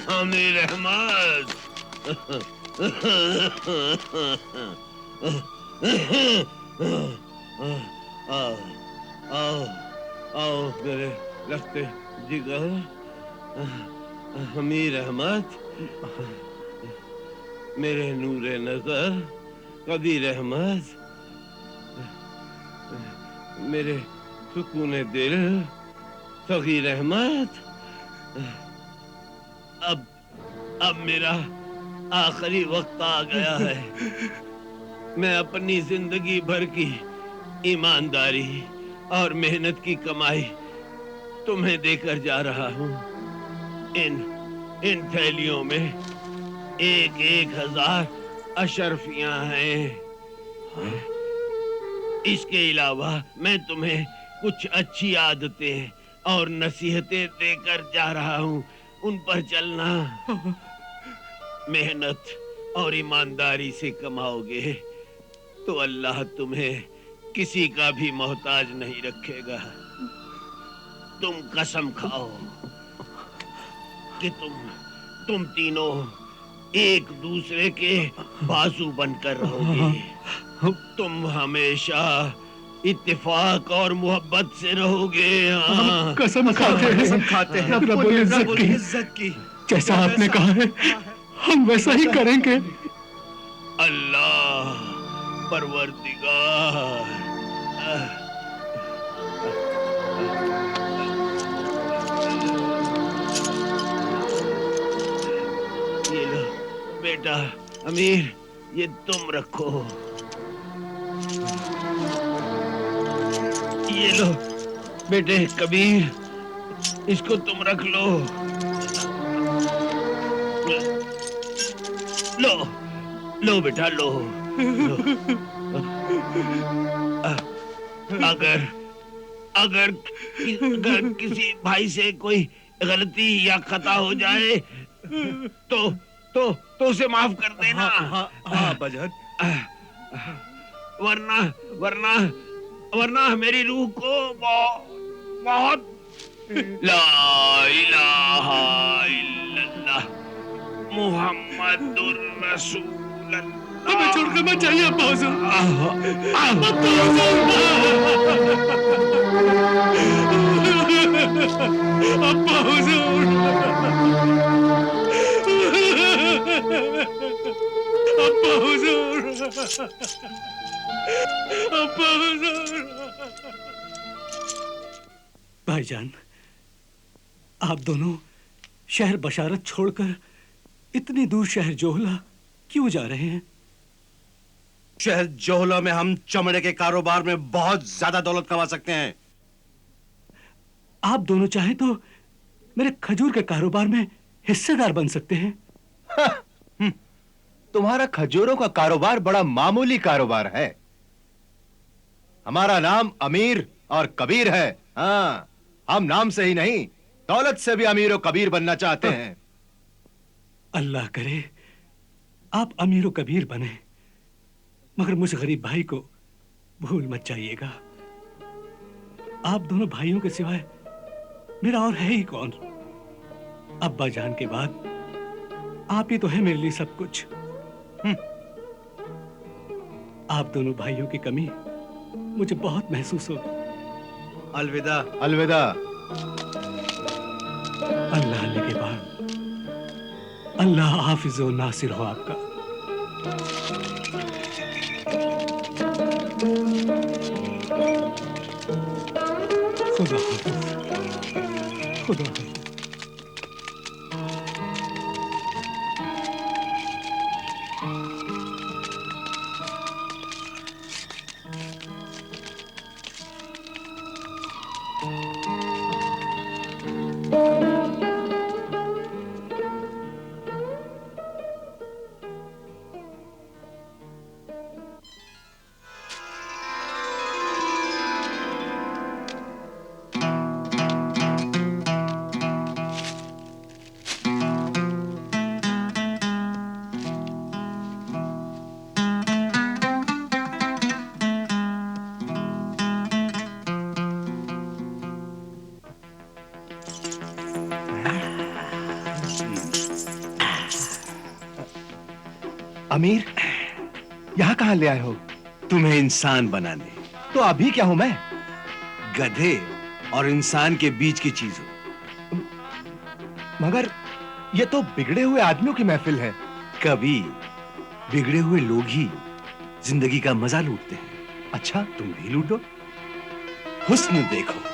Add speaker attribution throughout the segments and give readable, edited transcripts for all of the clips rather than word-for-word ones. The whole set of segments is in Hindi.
Speaker 1: अमीर अहमद, आओ आओ आओ मेरे रफ्ते जिगर। अमीर अहमद, मेरे नूरे नजर, कबीर अहमद, मेरे सुकूने दिल, सगीर अहमद। अब मेरा आखिरी वक्त आ गया है। मैं अपनी जिंदगी भर की ईमानदारी और मेहनत की कमाई तुम्हें देकर जा रहा हूँ। इन थैलियों में एक एक हजार अशर्फियां हैं। इसके अलावा मैं तुम्हें कुछ अच्छी आदतें और नसीहतें देकर जा रहा हूँ। उन पर चलना। मेहनत और ईमानदारी से कमाओगे तो अल्लाह तुम्हें किसी का भी मोहताज नहीं रखेगा। तुम कसम खाओ कि तुम तीनों एक दूसरे के बाजू बनकर रहोगे। तुम हमेशा इत्तेफाक और मोहब्बत से रहोगे। हाँ,
Speaker 2: कसम खाते हैं रब्बुल इज्जत की। जैसा आपने कहा है हम वैसा ही करेंगे।
Speaker 1: अल्लाह परवरदिगार। ये लो बेटा अमीर, ये तुम रखो। ये लो बेटे कबीर, इसको तुम रख लो। लो लो बेटा लो, लो। अगर अगर किसी भाई से कोई गलती या खता हो जाए तो उसे माफ कर देना।
Speaker 3: हाँ बजन।
Speaker 1: वरना वरना वरना मेरी रूह को बहुत ला इलाहा इल्लल्लाह मुहम्मदुर रसूलुल्लाह।
Speaker 2: हमें छोड़कर मत जाइए अब्बा हुजूर। अब्बा हुजूर, अब्बा हुजूर, अब्बा हुजूर। भाईजान, आप दोनों शहर बशारत छोड़कर इतनी दूर शहर जोहला क्यों जा रहे हैं?
Speaker 3: शहर जोहला में हम चमड़े के कारोबार में बहुत ज्यादा दौलत कमा सकते हैं।
Speaker 2: आप दोनों चाहें तो मेरे खजूर के कारोबार में हिस्सेदार बन सकते हैं।
Speaker 4: तुम्हारा खजूरों का कारोबार बड़ा मामूली कारोबार है। हमारा नाम अमीर और कबीर है। हाँ, हम नाम से ही नहीं दौलत से भी अमीर और कबीर बनना चाहते हैं।
Speaker 2: अल्लाह करे आप अमीर और कबीर बने, मगर मुझ गरीब भाई को भूल मत जाइएगा। आप दोनों भाइयों के सिवाय मेरा और है ही कौन? अब्बा जान के बाद आप ही तो है मेरे लिए सब कुछ। आप दोनों भाइयों की कमी मुझे बहुत महसूस होगी।
Speaker 3: अलविदा।
Speaker 4: अलविदा।
Speaker 2: अल्लाह के बाद अल्लाह हाफिज और नासिर हो आपका। खुदा हाफिज, खुदा हाफिज।
Speaker 4: अमीर, यहाँ कहाँ ले आए हो?
Speaker 3: तुम्हें इंसान बनाने।
Speaker 4: तो अभी क्या हूं मैं?
Speaker 3: गधे और इंसान के बीच की चीज हो।
Speaker 4: मगर ये तो बिगड़े हुए आदमियों की महफिल है।
Speaker 3: कभी बिगड़े हुए लोग ही जिंदगी का मजा लूटते हैं।
Speaker 4: अच्छा,
Speaker 3: तुम भी लूटो, हुस्न देखो।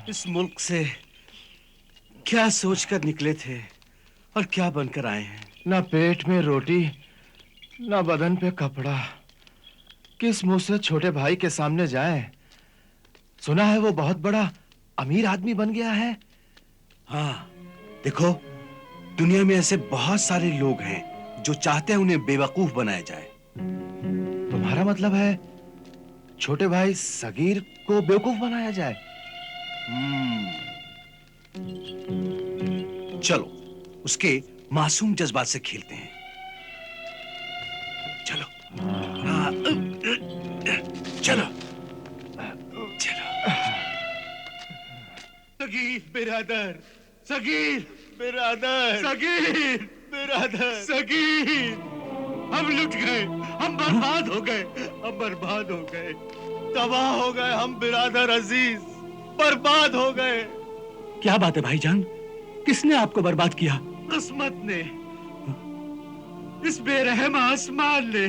Speaker 3: इस मुल्क से क्या सोचकर निकले थे और क्या बनकर आए हैं?
Speaker 4: ना पेट में रोटी, ना बदन पे कपड़ा। किस मुंह से छोटे भाई के सामने जाएं? सुना है वो बहुत बड़ा अमीर आदमी बन गया है।
Speaker 3: हाँ, देखो, दुनिया में ऐसे बहुत सारे लोग हैं जो चाहते हैं उन्हें बेवकूफ बनाया जाए।
Speaker 4: तुम्हारा मतलब है छोटे भाई सगीर को बेवकूफ बनाया जाए?
Speaker 3: चलो उसके मासूम जज्बात से खेलते हैं। चलो चलो चलो।
Speaker 1: सगीर बिरादर, सगीर बिरादर, सगीर बिरादर, सगीर। हम लुट गए, हम बर्बाद हो गए, हम बर्बाद हो गए, तबाह हो गए हम बिरादर अजीज, बर्बाद हो गए।
Speaker 2: क्या बात है भाईजान? किसने आपको बर्बाद किया?
Speaker 1: किस्मत ने, इस बेरहम आसमान ने,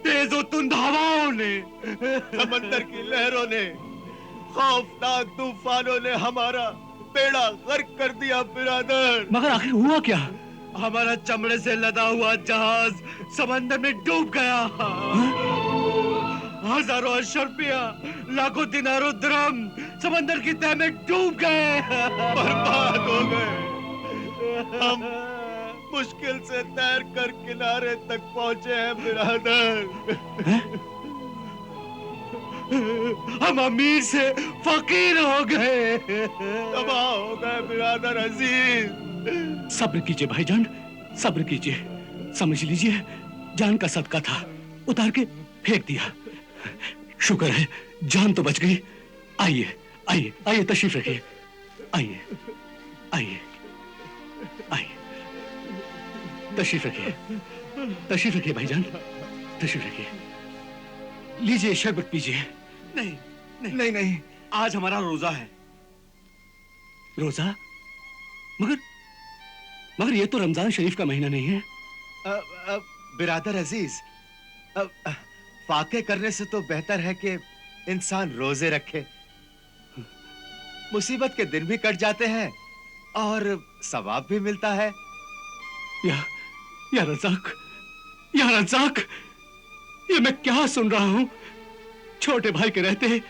Speaker 1: तेज और तुंद हवाओं ने, समंदर की लहरों ने, खौफनाक तूफानों ने हमारा बेड़ा गर्क कर दिया बिरादर।
Speaker 2: मगर आखिर हुआ क्या?
Speaker 1: हमारा चमड़े से लदा हुआ जहाज समंदर में डूब गया।
Speaker 3: हजारों अशरफिया, लाखों दिनारों दिरहम समंदर की तह में डूब गए, बर्बाद हो गए। हम मुश्किल से तैर कर किनारे तक पहुंचे हैं बिरादर। हम अमीर से फकीर हो गए, तबाह हो गए बिरादर अजीज।
Speaker 2: सब्र कीजिए भाईजान, सब्र कीजिए। समझ लीजिए जान का सदका था, उतार के फेंक दिया। शुक्र है जान तो बच गई। आइए आइए आइए, तशरीफ रखिए। आइए आइए आइए, तशरीफ रखिए, तशरीफ रखिए भाईजान, तशरीफ रखिए। लीजिए शरबत पीजिए।
Speaker 3: नहीं नहीं नहीं नहीं, आज हमारा रोजा है।
Speaker 2: रोजा? मगर मगर ये तो रमजान शरीफ का महीना नहीं है।
Speaker 4: बिरादर अजीज, फाके करने से तो बेहतर है कि इंसान रोजे रखे। मुसीबत के दिन भी कट जाते हैं और सवाब भी मिलता है।
Speaker 2: या रज़ाक, या रज़ाक, ये मैं क्या सुन रहा हूं? छोटे भाई के रहते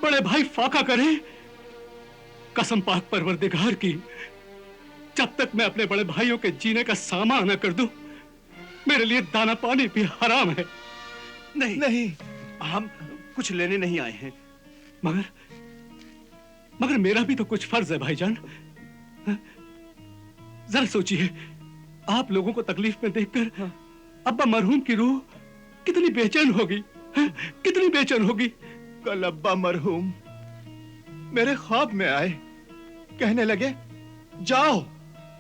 Speaker 2: बड़े भाई फाका करें? कसम पाक परवरदिगार की, जब तक मैं अपने बड़े भाइयों के जीने का सामान न कर दूं, मेरे लिए दाना पानी भी हराम है।
Speaker 3: नहीं नहीं, हम कुछ लेने नहीं आए हैं।
Speaker 2: मगर मेरा भी तो कुछ फर्ज है भाईजान। जरा सोचिए, आप लोगों को तकलीफ में देखकर अब्बा मरहूम की रूह कितनी बेचैन होगी, कितनी बेचैन होगी।
Speaker 4: कल अब्बा मरहूम मेरे ख्वाब में आए, कहने लगे जाओ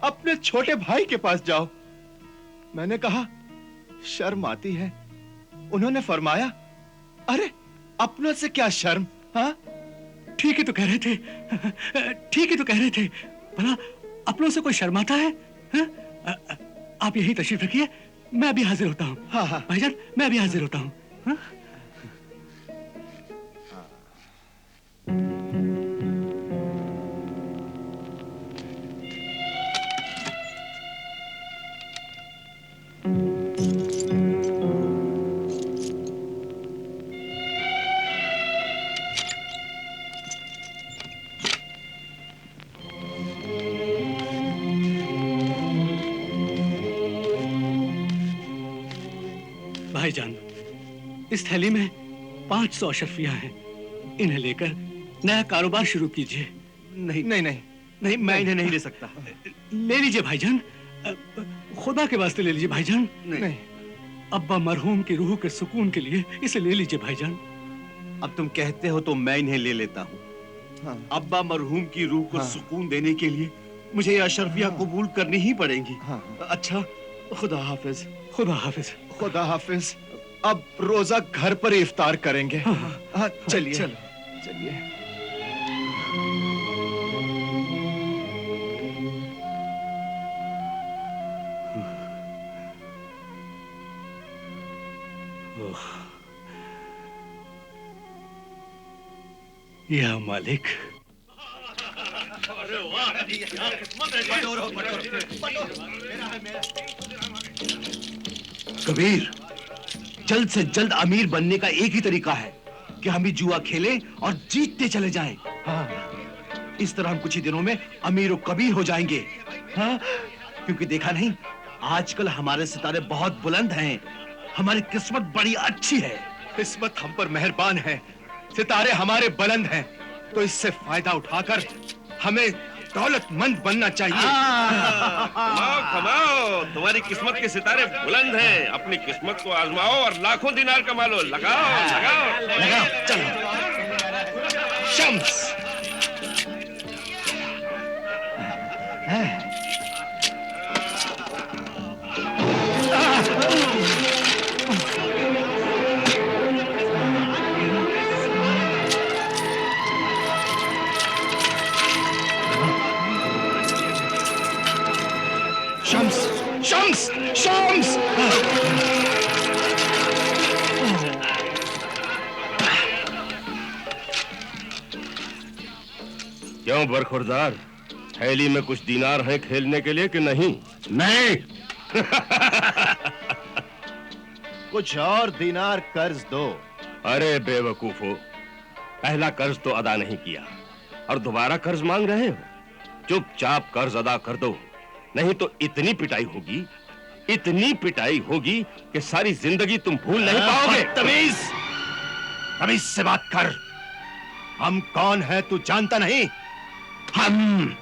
Speaker 4: अपने छोटे भाई के पास जाओ। मैंने कहा शर्म आती है। उन्होंने फरमाया अरे अपनों से क्या शर्म। हाँ,
Speaker 2: ठीक ही तो कह रहे थे, ठीक ही तो कह रहे थे। भला अपनों से कोई शर्माता है? आप यही तशरीफ रखिए, मैं अभी हाजिर होता हूँ।
Speaker 4: हाँ हाँ
Speaker 2: भाईजान, मैं अभी हाजिर होता हूँ। भाईजान, इस थैली में 500 अशरफिया हैं। इन्हें लेकर नया कारोबार शुरू कीजिए।
Speaker 3: नहीं नहीं नहीं नहीं, मैं इन्हें नहीं ले सकता।
Speaker 2: ले लीजिए भाईजान, खुदा के वास्ते ले लीजिए भाईजान।
Speaker 3: नहीं,
Speaker 2: अब्बा मरहूम की रूह के सुकून के लिए इसे ले लीजिए भाईजान।
Speaker 3: अब तुम कहते हो तो मैं इन्हें ले लेता हूँ।
Speaker 4: हाँ।
Speaker 3: अब्बा मरहूम की रूह को
Speaker 4: हाँ।
Speaker 3: सुकून देने के लिए मुझे ये अशरफिया कबूल करनी ही पड़ेंगी।
Speaker 4: हाँ।
Speaker 3: अच्छा, खुदा हाफिज।
Speaker 2: खुदा हाफिज।
Speaker 4: खुदा हाफिज। अब रोजा घर पर इफ्तार करेंगे। हाँ, चलिए चलिए।
Speaker 2: या मालिक,
Speaker 3: कबीर, जल्द से जल्द अमीर बनने का एक ही तरीका है कि हम ही जुआ खेलें और जीतते चले जाएं।
Speaker 4: हाँ।
Speaker 3: इस तरह हम कुछ ही दिनों में अमीर और कबीर हो जाएंगे। हाँ? क्योंकि देखा नहीं, आजकल हमारे सितारे बहुत बुलंद हैं, हमारी किस्मत बड़ी अच्छी है।
Speaker 4: किस्मत हम पर मेहरबान है, सितारे हमारे बुलंद हैं, तो इससे फायदा उठाकर हमें दौलतमंद बनना चाहिए।
Speaker 5: कमाओ कमाओ, तुम्हारी किस्मत के सितारे बुलंद हैं। अपनी किस्मत को आजमाओ और लाखों दिनार कमा लो। लगाओ लगाओ
Speaker 3: लगाओ, चलो।
Speaker 4: शम्स। शम्स, शम्स।
Speaker 5: क्यों बरखुरदार, थैली में कुछ दीनार हैं खेलने के लिए कि नहीं?
Speaker 4: नहीं। कुछ और दीनार कर्ज दो,
Speaker 5: अरे बेवकूफो, पहला कर्ज तो अदा नहीं किया और दोबारा कर्ज मांग रहे हो। चुपचाप कर्ज अदा कर दो, नहीं तो इतनी पिटाई होगी कि सारी जिंदगी तुम भूल नहीं पाओगे।
Speaker 4: तमीज से बात कर। हम कौन है तू जानता नहीं?
Speaker 5: हम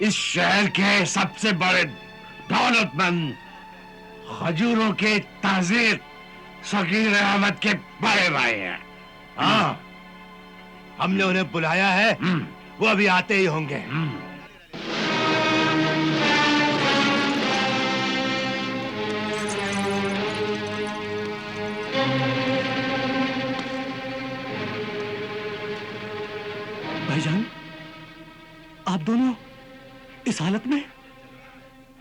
Speaker 5: इस शहर के सबसे बड़े दौलतमंद खजूरों के ताजीर शकील अहमद के बड़े भाई हैं।
Speaker 4: हाँ, हमने उन्हें बुलाया है, वो अभी आते ही होंगे।
Speaker 2: भाईजान, आप दोनों इस हालत में?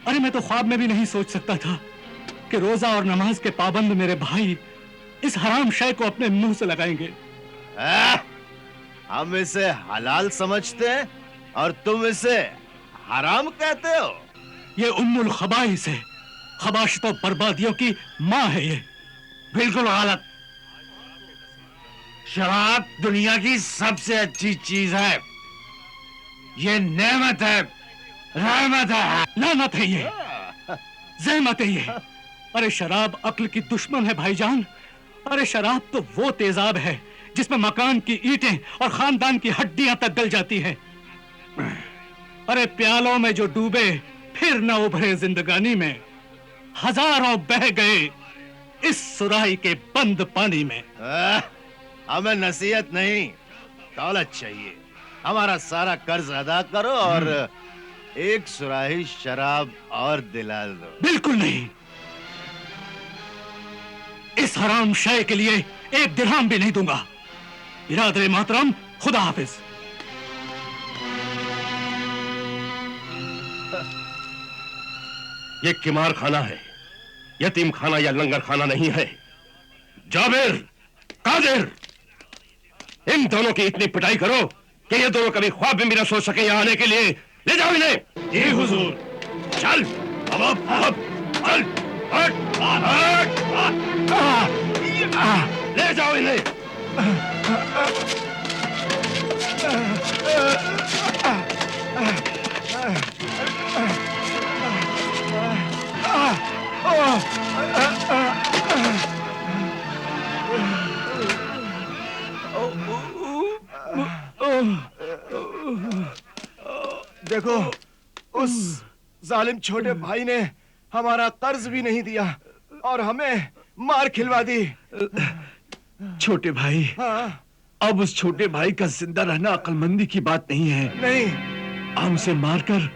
Speaker 2: अरे मैं तो ख्वाब में भी नहीं सोच सकता था कि रोजा और नमाज के पाबंद मेरे भाई इस हराम शय को अपने मुंह से लगाएंगे।
Speaker 4: हम इसे हलाल समझते हैं और तुम इसे हराम कहते हो।
Speaker 2: ये उम्मुल खबाइस है, खबाशितों बर्बादियों की माँ है ये।
Speaker 5: बिल्कुल गलत। शराब दुनिया की सबसे अच्छी चीज है। ये नेमत है, रहमत है,
Speaker 2: लानत है ये, ज़हमत है ये। अरे शराब अक्ल की दुश्मन है भाईजान। अरे शराब तो वो तेजाब है जिसमें मकान की ईंटें और खानदान की हड्डियां तक गल जाती हैं। अरे प्यालों में जो डूबे फिर न उभरे जिंदगानी में, हजारों बह गए इस सुराही के बंद पानी में।
Speaker 4: हमें नसीहत नहीं, दौलत चाहिए। हमारा सारा कर्ज अदा करो और एक सुराही शराब और दिला दो।
Speaker 2: बिल्कुल नहीं। इस हराम शय के लिए एक दिरहम भी नहीं दूंगा। बिरादरे मोहतरम, खुदा हाफिज।
Speaker 5: ये किमार खाना है, यतीम खाना या लंगर खाना नहीं है। जाबिर, कादिर, इन दोनों की इतनी पिटाई करो कि ये दोनों कभी ख्वाब में भी न सोच सके यहाँ आने के लिए। ले जाओ इन्हें।
Speaker 2: जी हुजूर।
Speaker 5: चल अब चल, ले जाओ इन्हें।
Speaker 4: देखो, उस जालिम छोटे भाई ने हमारा कर्ज भी नहीं दिया और हमें मार खिलवा दी।
Speaker 3: छोटे भाई,
Speaker 4: हाँ,
Speaker 3: अब उस छोटे भाई का जिंदा रहना अक्लमंदी की बात नहीं है।
Speaker 4: नहीं,
Speaker 3: हम उसे मारकर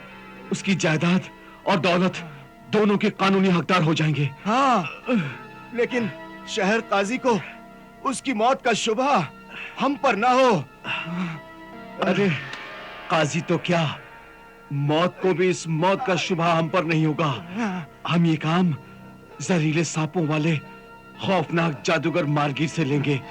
Speaker 3: उसकी जायदाद और दौलत दोनों के कानूनी हकदार हो जाएंगे।
Speaker 4: हाँ, लेकिन शहर काजी को उसकी मौत का शुबा हम पर ना हो।
Speaker 3: अरे काजी तो क्या, मौत को भी इस मौत का शुबा हम पर नहीं होगा। हम ये काम जहरीले सांपों वाले खौफनाक जादूगर मारगीर से लेंगे।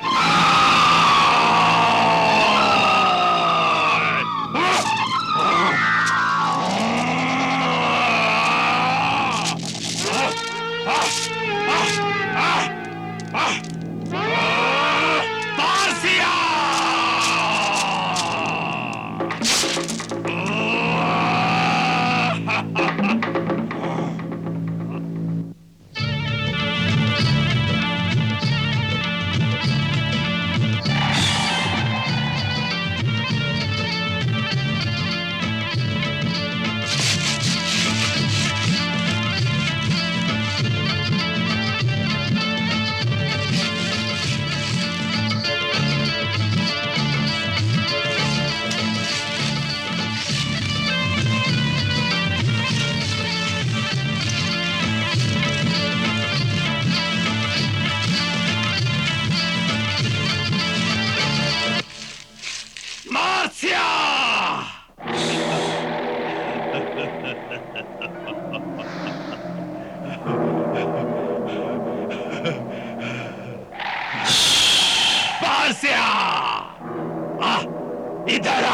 Speaker 5: इधर आ।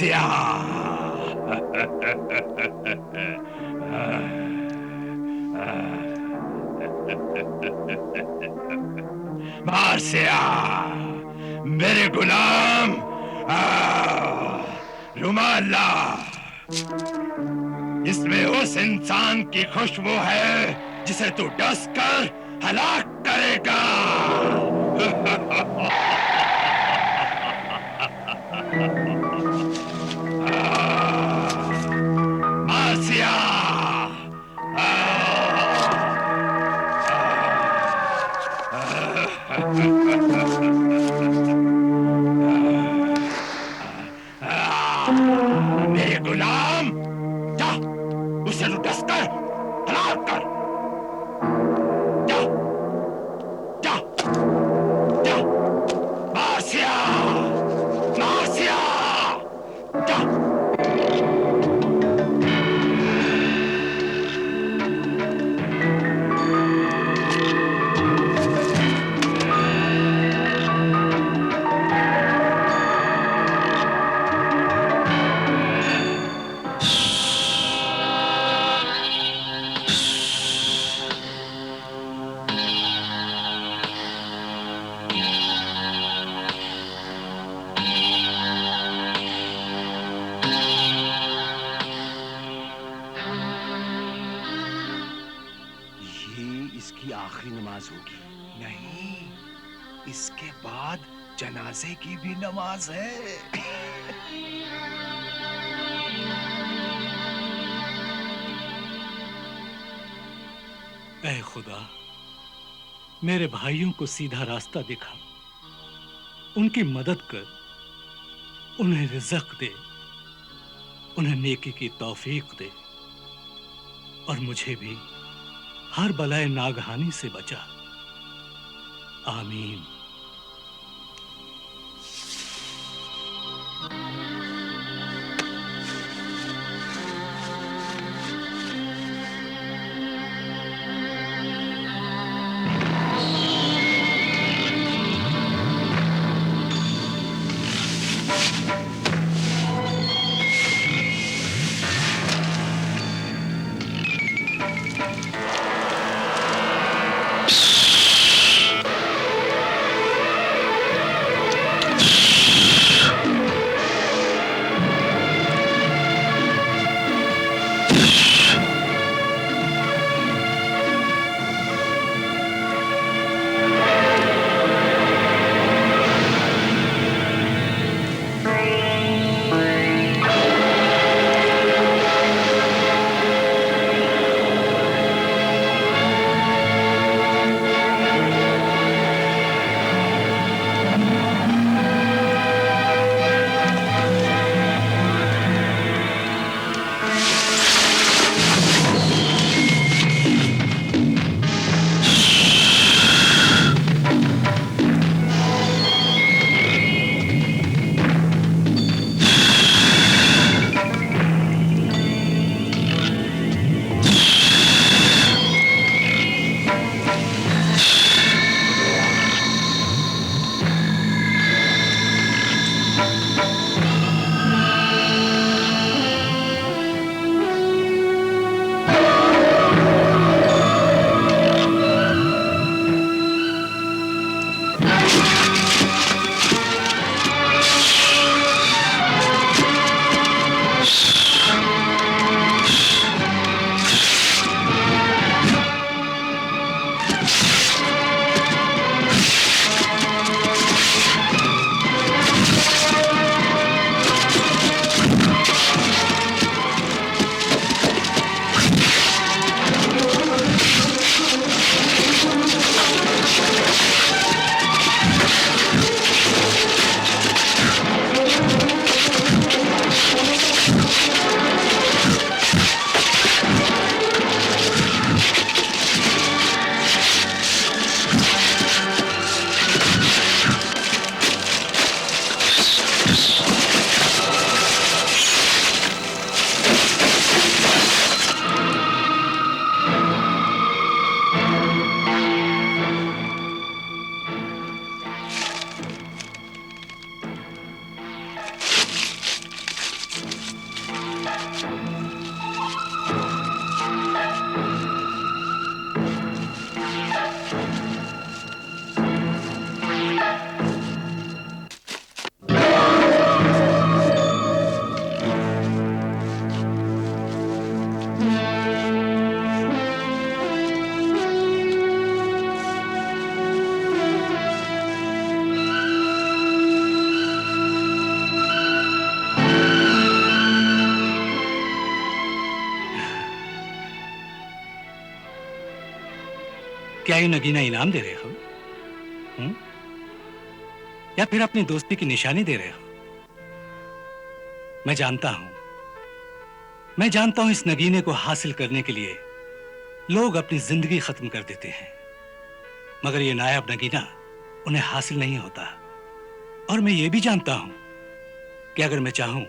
Speaker 5: मार्सिया। मार्सिया, मेरे गुलाम, रुमाल ला। इसमें उस इंसान की खुशबू है जिसे तू डस कर हलाक करेगा। मार्सिया, मेरे गुलाम, जा उसे तो डस कर हलाक कर। जा जा जा, मार्सिया, मार्सिया, जा।
Speaker 3: ये इसकी आखिरी नमाज होगी। नहीं, इसके बाद जनाजे की भी नमाज है।
Speaker 2: ऐ खुदा, मेरे भाइयों को सीधा रास्ता दिखा, उनकी मदद कर, उन्हें रिज़्क़ दे, उन्हें नेकी की तौफीक दे और मुझे भी हर बलाए नागहानी से बचा। आमीन। ये नगीना इनाम दे रहे हो? या फिर अपनी दोस्ती की निशानी दे रहे हो? मैं जानता हूं इस नगीने को हासिल करने के लिए लोग अपनी जिंदगी खत्म कर देते हैं, मगर ये नायाब नगीना उन्हें हासिल नहीं होता। और मैं ये भी जानता हूं कि अगर मैं चाहूं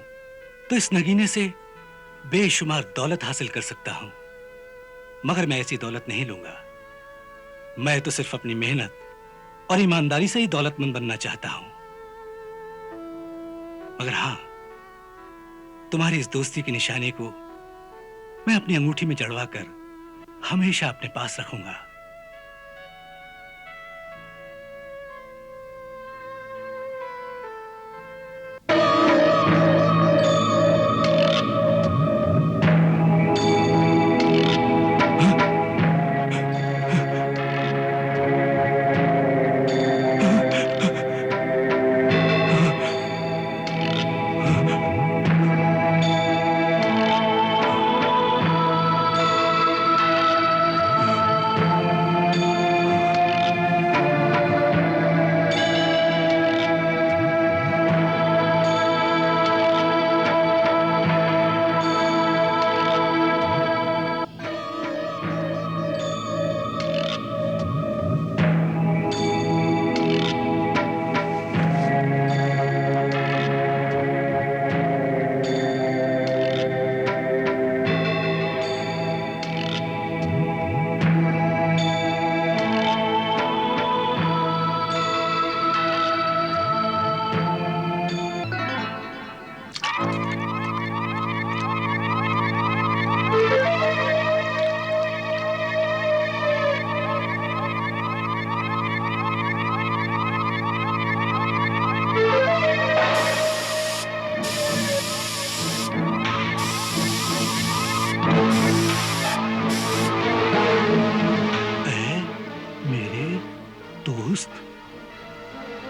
Speaker 2: तो इस नगीने से बेशुमार दौलत हासिल कर सकता हूं, मगर मैं ऐसी दौलत नहीं लूंगा। मैं तो सिर्फ अपनी मेहनत और ईमानदारी से ही दौलतमंद बनना चाहता हूं। मगर हां, तुम्हारी इस दोस्ती की निशानी को मैं अपनी अंगूठी में जड़वाकर हमेशा अपने पास रखूंगा।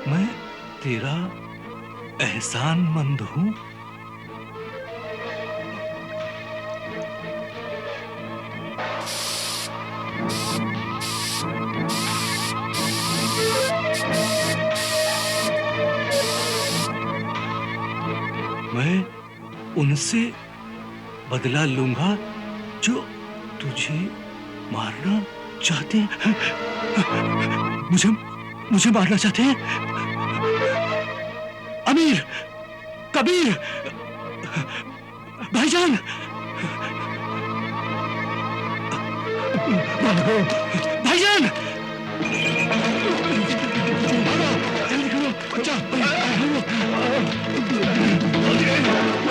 Speaker 2: मैं तेरा एहसानमंद हूं। मैं उनसे बदला लूंगा जो तुझे मारना चाहते हैं। मुझे मारना चाहते हैं? अमीर, कबीर, भाईजान, भाईजान, जल्दी करो, बच्चा,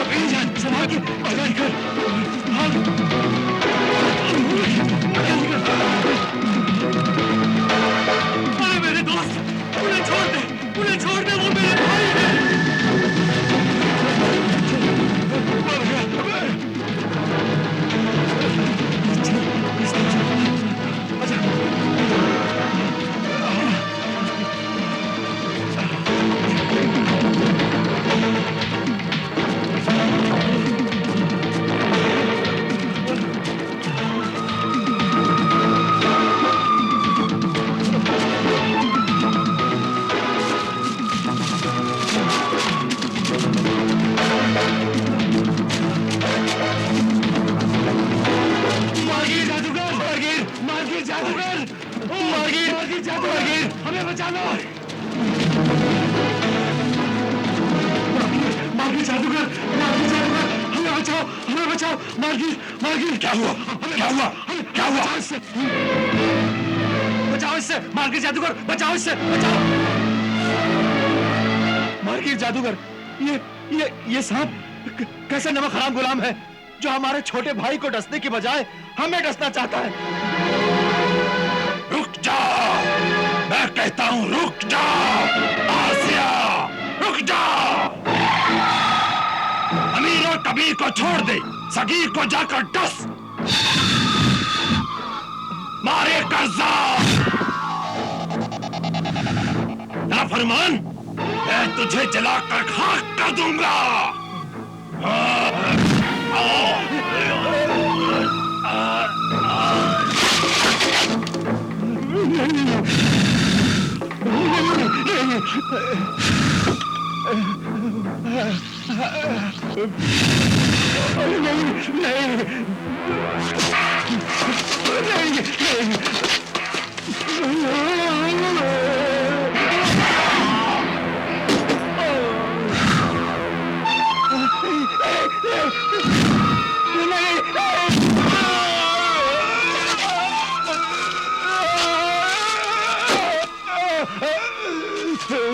Speaker 2: भाईजान, संभाल के, जल्दी कर, भाग, जल्दी कर। अरे मेरे दोस्त, उन्हें छोड़ दे, वो मेरे भाई हैं। हमें बचा लो। मार्गिर जादूगर, हमें बचाओ, मार्गिर। क्या हुआ? बचाओ इससे, मार्गिर जादूगर, बचाओ इससे, बचाओ। मार्गिर जादूगर, ये सांप कैसा नमक हराम गुलाम है जो हमारे छोटे भाई को डसने की बजाय हमें डसना चाहता है।
Speaker 5: रुक जाओ, मैं कहता हूं रुक जाओ। आसिया, रुक जाओ। अमीर और कबीर को छोड़ दे, सगीर को जाकर डस। मारे कर्ज़ा, नाफरमान, मैं तुझे जलाकर खाक कर दूंगा।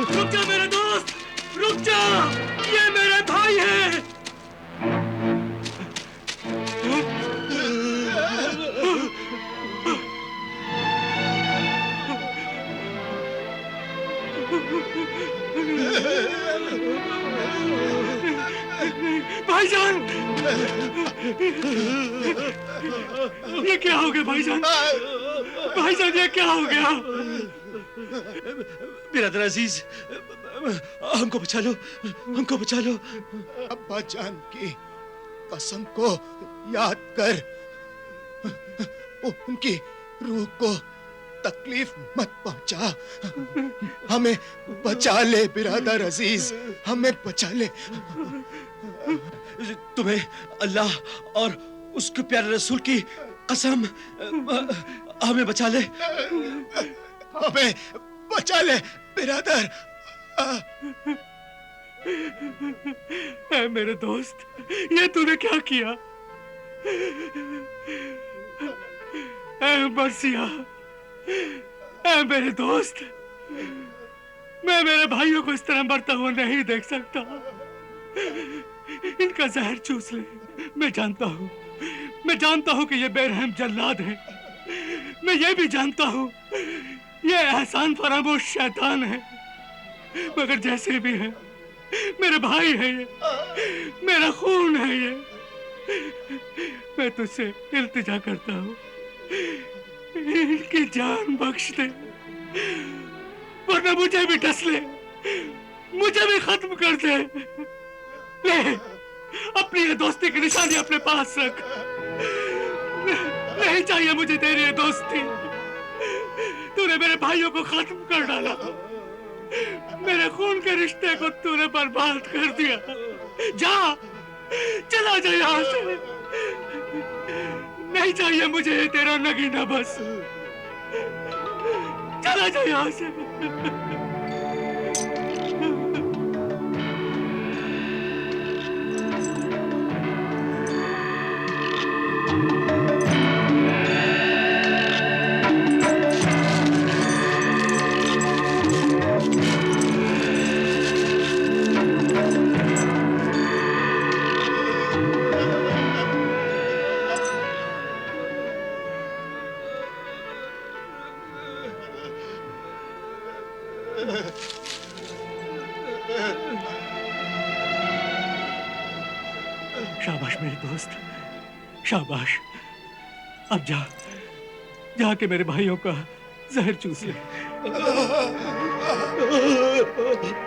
Speaker 2: रुक जा मेरे दोस्त, रुक जा, ये मेरे भाई हैं। भाईजान, ये क्या हो गया भाईजान? भाईजान ये क्या हो गया?
Speaker 3: बिरादर अजीज, हमको बचा लो, हमको बचा लो।
Speaker 4: अब्बा जान की कसम को याद कर, उनकी रूह को तकलीफ मत पहुंचा। हमें बचा ले बिरादर अजीज, हमें बचा ले।
Speaker 3: तुम्हें अल्लाह और उसके प्यारे रसूल की कसम, हमें बचा ले,
Speaker 4: हमें बचा ले बिरादर।
Speaker 2: ऐ मेरे दोस्त, ये तूने क्या किया? ऐ मर्सिया, ऐ मेरे दोस्त, मैं मेरे भाइयों को इस तरह मरता हुआ नहीं देख सकता। इनका जहर चूस ले। मैं जानता हूं कि ये बेरहम जल्लाद है। मैं ये भी जानता हूं ये एहसान फरामोश शैतान है, मगर जैसे भी है मेरे भाई है, ये मेरा खून है। ये मैं तुझसे इल्तिजा करता हूं, इनकी जान बख्श दे, वरना मुझे भी डस ले, मुझे भी खत्म कर दे। ले, अपनी ये दोस्ती की निशानी अपने पास रख। नहीं चाहिए मुझे तेरी ये दोस्ती। तूने मेरे भाइयों को खत्म कर डाला, मेरे खून के रिश्ते को तूने बर्बाद कर दिया। जा, चला जा यहाँ से। नहीं चाहिए मुझे ये तेरा नगीना, बस चला जा यहाँ से। शाबाश मेरे दोस्त, शाबाश। अब जा, जाके मेरे भाइयों का जहर चूस ले।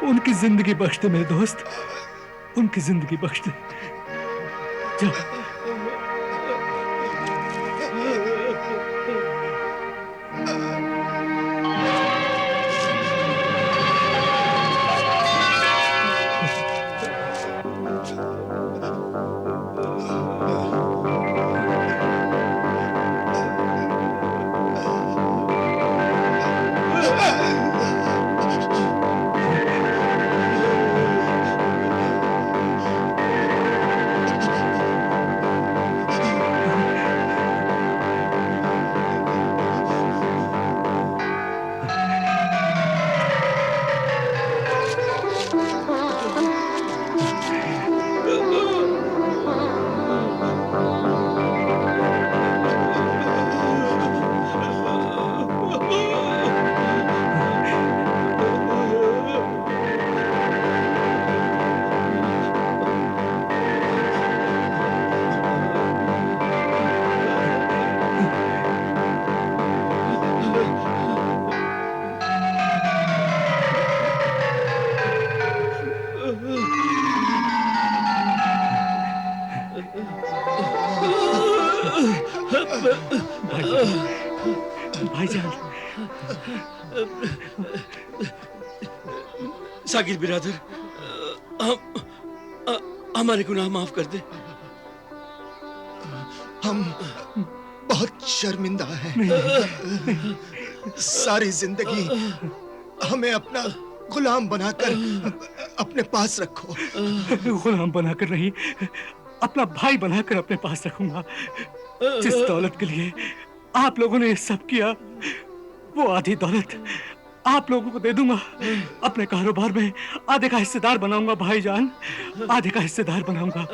Speaker 2: उनकी जिंदगी बख्श दे मेरे दोस्त, उनकी जिंदगी बख्श दे। जा।
Speaker 3: साकिर बिरादर, हमारे गुनाह माफ कर दे।
Speaker 4: हम बहुत शर्मिंदा हैं। सारी जिंदगी हमें अपना गुलाम बनाकर अपने पास रखो।
Speaker 2: गुलाम बनाकर नहीं, अपना भाई बनाकर अपने पास रखूंगा। जिस दौलत के लिए आप लोगों ने ये सब किया, वो आधी दौलत आप लोगों को दे दूंगा। अपने कारोबार में आधे का हिस्सेदार बनाऊंगा भाईजान, आधे का हिस्सेदार बनाऊंगा।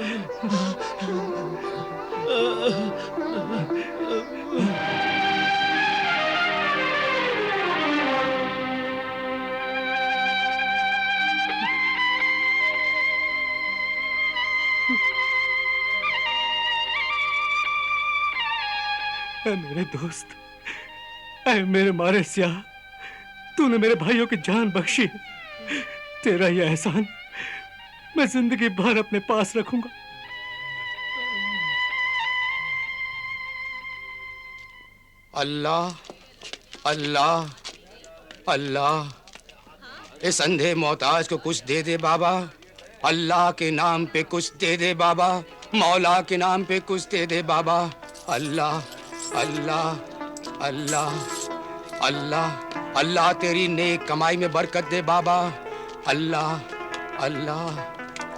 Speaker 2: ऐ मेरे दोस्त, ऐ मेरे मारे स्याह, तूने मेरे भाइयों की जान बख्शी है। तेरा यह एहसान मैं जिंदगी भर अपने पास रखूंगा।
Speaker 6: अल्लाह अल्लाह अल्लाह, इस अंधे मोहताज को कुछ दे दे बाबा। अल्लाह के नाम पे कुछ दे दे बाबा, मौला के नाम पे कुछ दे दे बाबा। अल्लाह अल्लाह अल्लाह अल्लाह अल्लाह, तेरी नेक कमाई में बरकत दे बाबा। अल्लाह अल्लाह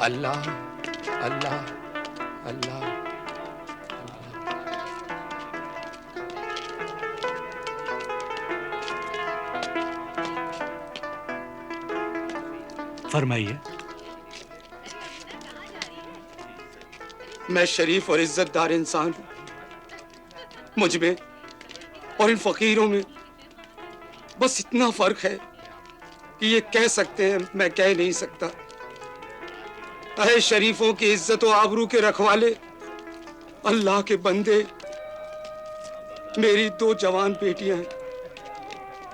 Speaker 6: अल्लाह अल्लाह अल्लाह।
Speaker 2: फरमाइए।
Speaker 6: मैं शरीफ और इज्जतदार इंसान हूं। मुझ में और इन फकीरों में बस इतना फर्क है कि ये कह सकते हैं, मैं कह नहीं सकता। अहे शरीफों की इज्जत और आबरू के रखवाले, अल्लाह के बंदे, मेरी 2 जवान बेटियां हैं।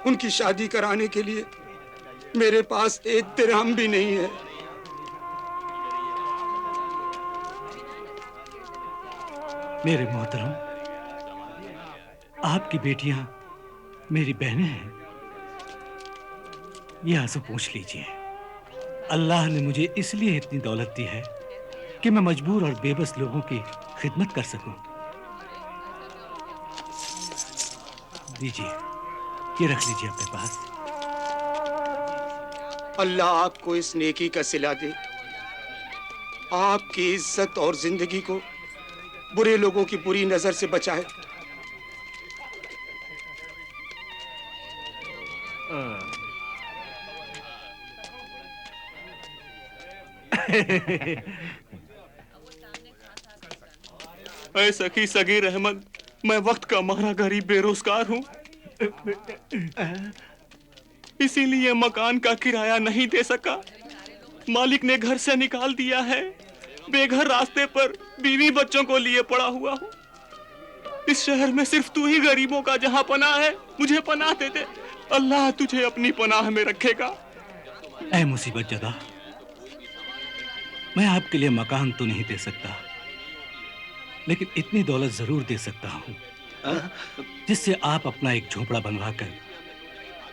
Speaker 6: उनकी शादी कराने के लिए मेरे पास 1 दिरहम भी नहीं है।
Speaker 2: मेरे मोहतरम, आपकी बेटियां मेरी बहनें हैं। ये आंसू पूछ लीजिए। अल्लाह ने मुझे इसलिए इतनी दौलत दी है कि मैं मजबूर और बेबस लोगों की खिदमत कर सकूं। दीजिए, ये रख लीजिए अपने पास।
Speaker 6: अल्लाह आपको इस नेकी का सिला दे, आपकी इज्जत और जिंदगी को बुरे लोगों की बुरी नजर से बचाए।
Speaker 3: ऐ सखी सगीर अहमद, मैं वक्त का मारा गरीब बेरोजगार हूँ। इसीलिए मकान का किराया नहीं दे सका। मालिक ने घर से निकाल दिया है। बेघर रास्ते पर बीवी बच्चों को लिए पड़ा हुआ हूँ। इस शहर में सिर्फ तू ही गरीबों का जहां पनाह है। मुझे पनाह दे दे। अल्लाह तुझे अपनी पनाह में रखेगा।
Speaker 2: ऐ मुसीबत जदा, मैं आपके लिए मकान तो नहीं दे सकता, लेकिन इतनी दौलत जरूर दे सकता हूँ जिससे आप अपना एक झोपड़ा बनवाकर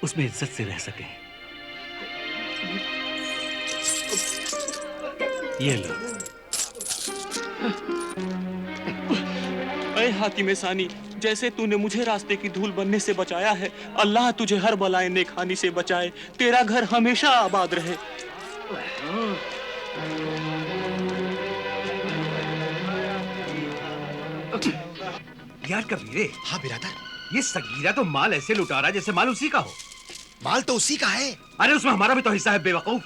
Speaker 2: उसमें इज्जत से रह सकें। ये लो।
Speaker 3: ऐ हातिम सानी, जैसे तूने मुझे रास्ते की धूल बनने से बचाया है, अल्लाह तुझे हर बलाए नेखानी से बचाए। तेरा घर हमेशा आबाद रहे।
Speaker 7: यार कबीरे।
Speaker 8: हाँ बिरादर।
Speaker 7: ये सगीरा तो माल ऐसे लुटा रहा है जैसे माल उसी का हो।
Speaker 8: माल तो उसी का है।
Speaker 7: अरे उसमें हमारा भी तो हिस्सा है बेवकूफ।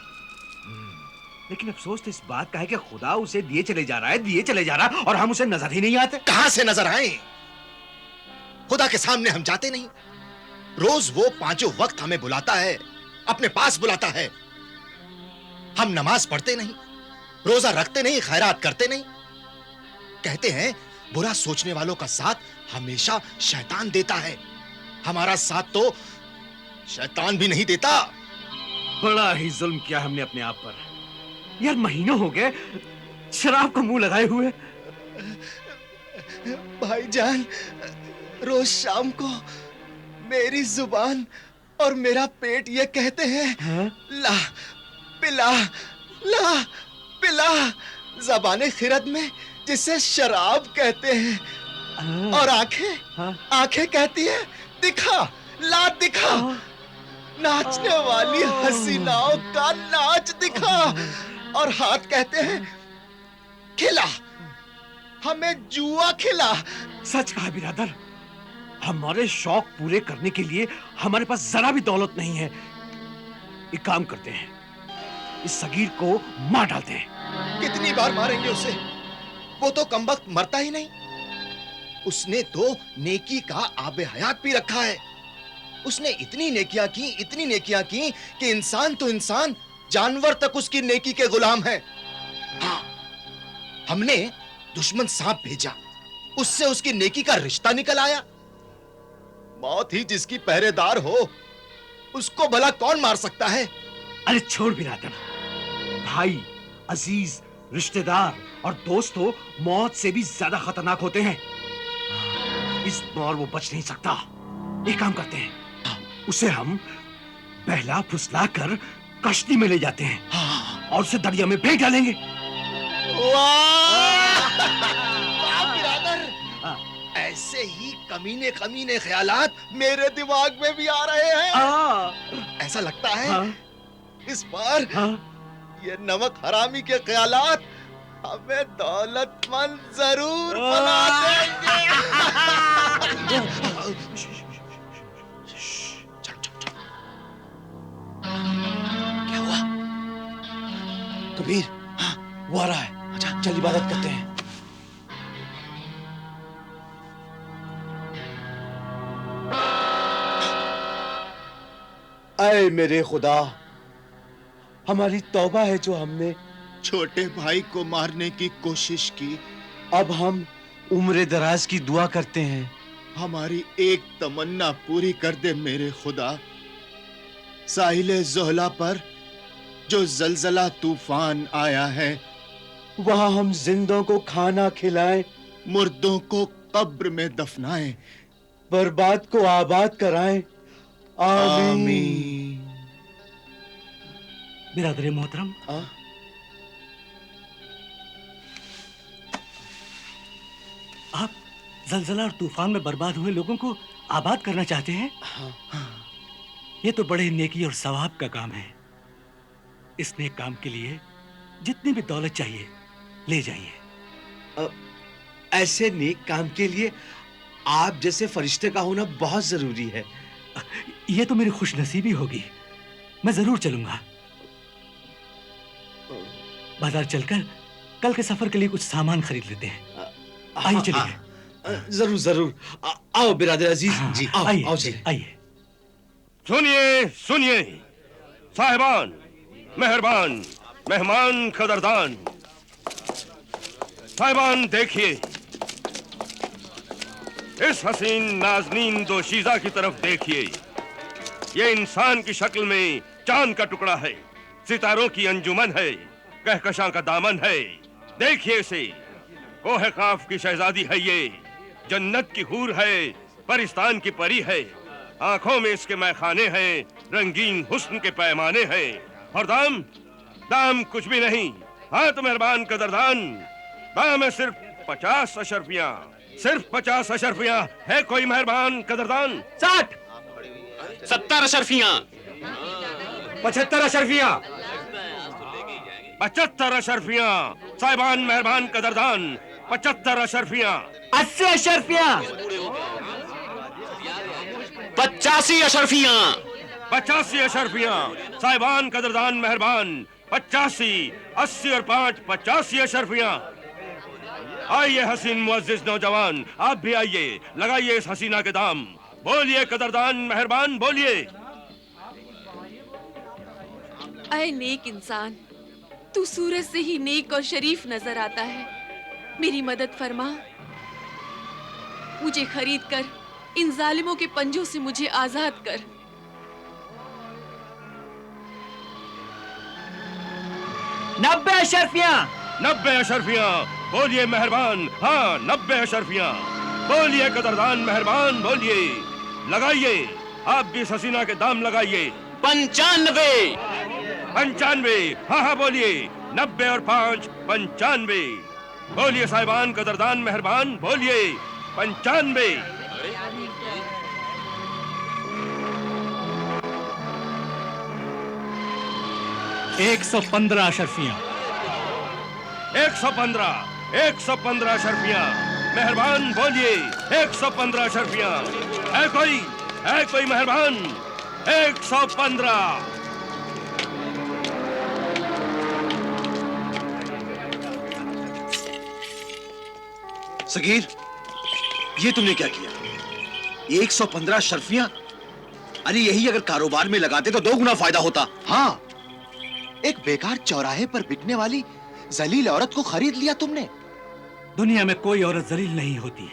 Speaker 7: लेकिन अफसोस तो इस बात का है कि खुदा उसे दिए चले जा रहा है, दिए चले जा रहा है, और हम उसे नजर ही नहीं आते।
Speaker 8: कहां से नजर आए? खुदा के सामने हम जाते नहीं। रोज वो 5 वक्त हमें बुलाता है, अपने पास बुलाता है। हम नमाज पढ़ते नहीं, रोजा रखते नहीं, खैरात करते नहीं। कहते हैं बुरा सोचने वालों का साथ हमेशा शैतान देता है। हमारा साथ तो शैतान भी नहीं देता।
Speaker 7: बड़ा ही जुल्म किया हमने अपने आप पर। यार महीनों हो गए शराब को मुंह लगाए हुए।
Speaker 8: भाईजान, रोज शाम को मेरी जुबान और मेरा पेट ये कहते हैं ला पिला ला पिला, ज़बाने खिरद में जिसे शराब कहते हैं। और आंखें कहती है दिखा ला दिखा, नाचने वाली हसीनाओं का नाच दिखा। और हाथ कहते हैं खिला, हमें जुआ खिला।
Speaker 7: सच कहा बिरादर, हमारे शौक पूरे करने के लिए हमारे पास जरा भी दौलत नहीं है। एक काम करते हैं, इस सगीर को मार डालते हैं।
Speaker 8: कितनी बार मारेंगे उसे? वो तो कमबख्त मरता ही नहीं। उसने तो नेकी का आबे हयात भी रखा है। उसने इतनी नेकियां की कि इंसान तो इंसान, जानवर तक उसकी नेकी के गुलाम है। हाँ, हमने दुश्मन सांप भेजा, उससे उसकी नेकी का रिश्ता निकल आया। मौत ही जिसकी पहरेदार हो, उसको भला कौन मार सकता है?
Speaker 7: अरे छोड़ बिरादर, भाई, अजीज, रिश्तेदार और दोस्त हो मौत से भी ज्यादा खतरनाक होते हैं। इस बार वो बच नहीं सकता। एक काम करते हैं, उसे हम बहला फुसला कर कश्ती में ले जाते हैं और उसे दरिया में फेंक डालेंगे।
Speaker 8: ऐसे ही कमीने कमीने ख्यालात मेरे दिमाग में भी आ रहे हैं। ऐसा लगता है इस बार ये नमक हरामी के ख्यालात हमें दौलतमंद जरूर बना देंगे। क्या हुआ?
Speaker 7: कबीर, वो आ रहा है। अच्छा, चल इबादत करते हैं।
Speaker 3: ऐ मेरे खुदा, हमारी तौबा है जो हमने
Speaker 4: छोटे भाई को मारने की कोशिश की।
Speaker 3: अब हम उम्र दराज की दुआ करते हैं।
Speaker 4: हमारी एक तमन्ना पूरी कर दे मेरे खुदा। साहिले जोहला पर जो जलजला तूफान आया है,
Speaker 3: वहां हम जिंदों को खाना खिलाएं,
Speaker 4: मुर्दों को कब्र में दफनाएं,
Speaker 3: बर्बाद को आबाद कराएं। आमीन।
Speaker 2: बिरादर मोहतरम, आप जलजला और तूफान में बर्बाद हुए लोगों को आबाद करना चाहते हैं? ये तो बड़े नेकी और सवाब का काम है। इस नेक काम के लिए जितनी भी दौलत चाहिए ले जाइए।
Speaker 3: ऐसे नेक काम के लिए आप जैसे फरिश्ते का होना बहुत जरूरी है।
Speaker 2: ये तो मेरी खुशनसीबी होगी। मैं जरूर चलूंगा। बाजार चलकर कल के सफर के लिए कुछ सामान खरीद लेते हैं। आइए चलिए।
Speaker 3: जरूर जरूर। आओ बिरादर अजीज जी, आओ आओ चलिए।
Speaker 2: आइए।
Speaker 5: सुनिए सुनिए साहिबान, मेहरबान, मेहमान कदरदान, साहिबान देखिए, इस हसीन नाजनीन दोशीजा की तरफ देखिए। ये इंसान की शक्ल में चांद का टुकड़ा है, सितारों की अंजुमन है, कहकशां का दामन है। देखिए इसे, कोहे काफ की शहजादी है ये, जन्नत की हूर है, परिस्तान की परी है। आंखों में इसके मैखाने हैं, रंगीन हुस्न के पैमाने हैं। और दाम, दाम कुछ भी नहीं। हाँ तो मेहरबान कदरदान, दाम है सिर्फ 50 अशरफियां, सिर्फ 50 अशरफियां। है कोई मेहरबान कदरदान?
Speaker 9: 60, 70 अशरफियां,
Speaker 7: 75 अशरफियां,
Speaker 5: 75 अशरफियां। साहिबान मेहरबान कदरदान, 75 अशरफियां।
Speaker 9: 80 अशरफियां, 85 अशरफियां,
Speaker 5: 85 अशरफियां। साहिबान कदरदान मेहरबान, 85, 80 और 5, 85 अशरफियां। आइए हसीन मुअज्जिज नौजवान, आप भी आइए, लगाइए इस हसीना के दाम। बोलिए कदरदान मेहरबान, बोलिए।
Speaker 10: ऐ नेक इंसान, तू सूरज से ही नेक और शरीफ नजर आता है। मेरी मदद फरमा, मुझे खरीद कर इन जालिमों के पंजों से मुझे आजाद कर।
Speaker 9: 90 अशरफियां,
Speaker 5: 90 अशरफियां। बोलिए मेहरबान, हाँ 90 अशरफियां। बोलिए कदरदान मेहरबान, बोलिए। लगाइए, आप भी इस हसीना के दाम लगाइए।
Speaker 9: 95।
Speaker 5: 95। हाँ हाँ बोलिए। 90 और 5 95। बोलिए साहिबान, कदरदान, मेहरबान, बोलिए 95।
Speaker 2: 115 अशरफियां।
Speaker 5: 115। 115 अशरफियां। मेहरबान बोलिए 115 अशरफियां। है कोई मेहरबान? 115।
Speaker 7: सगीर, ये तुमने क्या किया? 115 शर्फियां? अरे यही अगर कारोबार में लगाते तो 2 गुना फायदा होता।
Speaker 8: हाँ, एक बेकार चौराहे पर बिकने वाली जलील औरत को खरीद लिया तुमने।
Speaker 2: दुनिया में कोई औरत जलील नहीं होती,